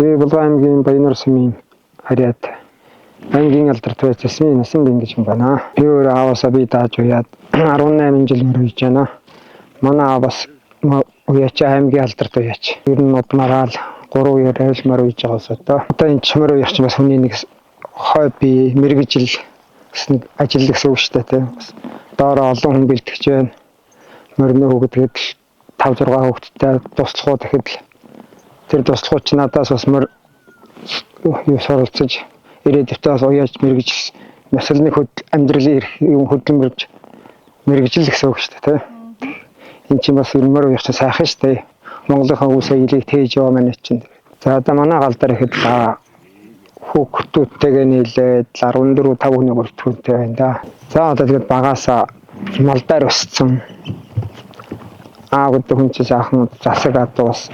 Би Булган аймгийн Баянар сумын харьяат аймгийн алдарт байсан насан ингэж юм байна. Би өөр аавасаа би дааж уяад 18 жил мөрөж байна. Манай аав бас уяач аймгийн алдарт уяач. Ер нь модмараал 3 үеэр авилмаар үйж байгаа усаа. Одоо энэ чимэр уяач бас хүний нэг хобби, мэрэгжил ажил гэсэн үг шүү дээ. Доороо олон хүн бэлтгэж байна. Мөрний хүүхэд 5-6 хүүхэдтэй туслахуу тэгэхэд тэр туслахууч надаас бас мөр юу суралцаж ирээдүйдээ бас уяаж мэрэгжил наслны амьдралын хөдөлмөрж мэрэгжил гэсэн үг шүү дээ. Энд чинь бас мөр уяаж сайхан шүү дээ. Монголынхаа үе соёлыг тээж яваа маань чинь. За одоо манай гал дээр ихэд хүүхдүүдтэйгээ нийлээд 14-5 хүний бүртгэнтэй байна да. За одоо тэгээд багаасаа малдаар өссөн. Гэдэг хүн чинь сайхан засаг адуус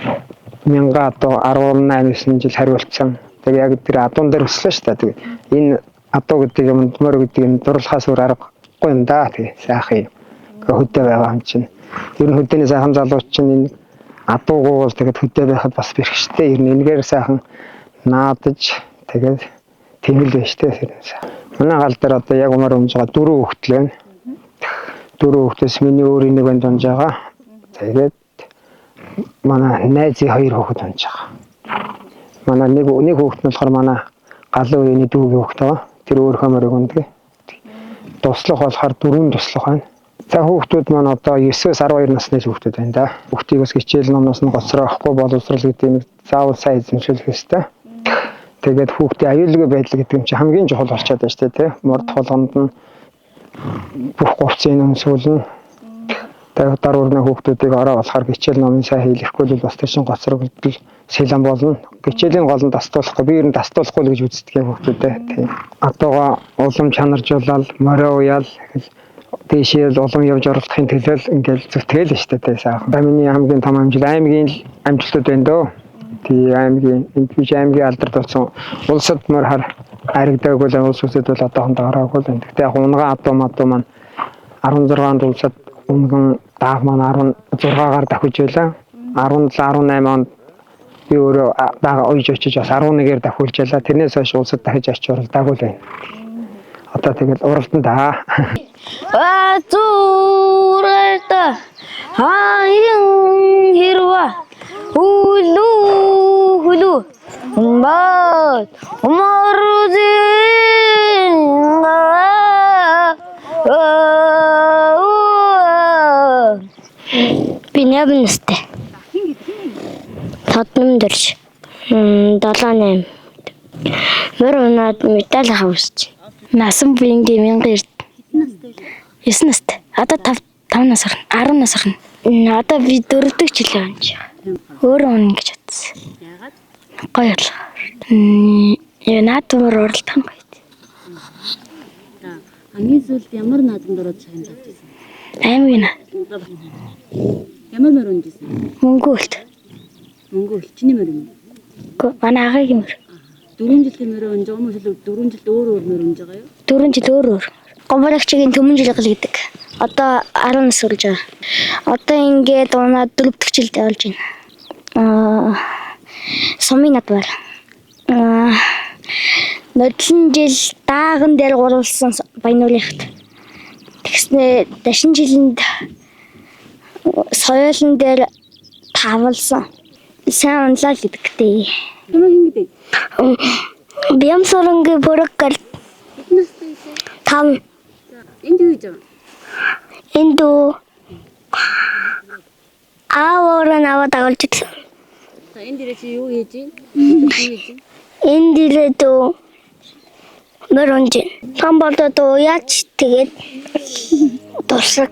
18-9 жил хариулцсан. Тэгээ яг тэр адуун дээр өслөө шүү дээ. Тэгээ энэ адуу гэдэг юм мөр гэдэг нь дурлахаас өөр аргагүй юм да. Тэгээ сайхан хөдөө байгаа юм чинь. Ер нь хөдөөний сайхан залууч чинь энэ адуугуул тэгээд хөдөө байхад бас бэрхштэй. Ер нь энэгээр сайхан наадаж тэгээд тэмэл байж тээ. Манай гал дээр одоо яг умаар өмж байгаа 4 хүүхдэл байна. 4 хүүхдээс миний өөр нэг банд онж байгаа. Тэгээд манай найзын 2 хүүхэд онж байгаа. Манай нэг хүүхэд нь болохоор манай галын үеийн дүүгийн хүүхэд байгаа. Тэр өөрөө мөрөг өндөг. Туслах болохоор 4 туслах байна. За хүүхдүүд маань одоо 9-өөс 12 насны хүүхдүүд байна да. Хүүхдийг бас хичээл номноос нь гоцроохгүй боловсрал гэдэг нэг заавал сайн эзэмшүүлэх ёстой. Тэгээд хүүхдийн аюулгүй байдал гэдэг юм чи хамгийн чухал болчиход байна шүү дээ. Морд холгонд нь бүх говцын өмсүүлнэ. Тэгээд даруурны хүүхдүүдийг ороо болохоор хичээл номын сайн хийлэхгүй бол бас тийш гоцрогдол сэлэн болно. Хичээлийн гол нь дастуулахгүй. Би ер нь дастуулахгүй л гэж үздэг хүүхдүүдээ. Тийм. Адууга улам чанаржуулаад морио уяал дэшээл улам явж оролдохын төлөө ингээл зүтгэл шүү дээ сайхан. Миний хамгийн том амжилт аймгийн амжилтууд байна дөө. Тий аймгийн аймгийн алдарт болсон улсад мөр харагдаагүй л улс үсэд бол одоохондоо ороогүй л байна. Гэтэ яг унгаа адуу маань 16-нд улсад унган даах маань 16-гаар давхиж байлаа. 17-18 онд би өөрөө даага ойж очиж бас 11-ээр давхуулж байлаа. Тэрнээс хойш улсад дахиж очиж оролдоогүй л байна. Одоо тэгэл уралдан да. Зуралта хаян хэрва хулу бат умарзин бинябнэстэй татным дөрж 7-8 мөр унаад медаль авч насан буянгийн 1000 9 настай. Одоо 5 нас орно. 10 нас орно. Одоо би 4 дэх жил байна. Өөрөө унах гэж бодсон. Яагаад? Гоё л. Наадмаар уралдах юм гоё. Хамгийн сүүлд ямар наадамд ороод шагнаж авч ирсэн? Аймгийн. Ямар мөр унжсэн? Мөнгөлт. Мөнгөл чиний мөр юм. Манай агагийн мөр. 4 жилийн мөрөө унж байгаа юм уу? 4 жилд өөр мөр унж байгаа юу? 4 жил өөр. Гомболагчгийн төмөн жил гал гэдэг. Одоо 10 нас болж байгаа. Одоо ингээд унаад 4 дахь жилд болж байна. Сумын надвар. Нодлон жил дааган дээр гурвалсан Баянуурынхад. Тэгснэ дашин жилинд соёлын дээр тавлсан. Сайн унлаа гэдэгтэй. Ямар юм гэдэг? Биамсоронгийн бүрэггэл. Там Энд юу хийж байгаа? Энд ааваар наваад агалж ирсэн. За энэ дээрээ чи юу хийж байна? Энэ дээрээ мөрөнж. Там болоод яач тэгээд дурсаг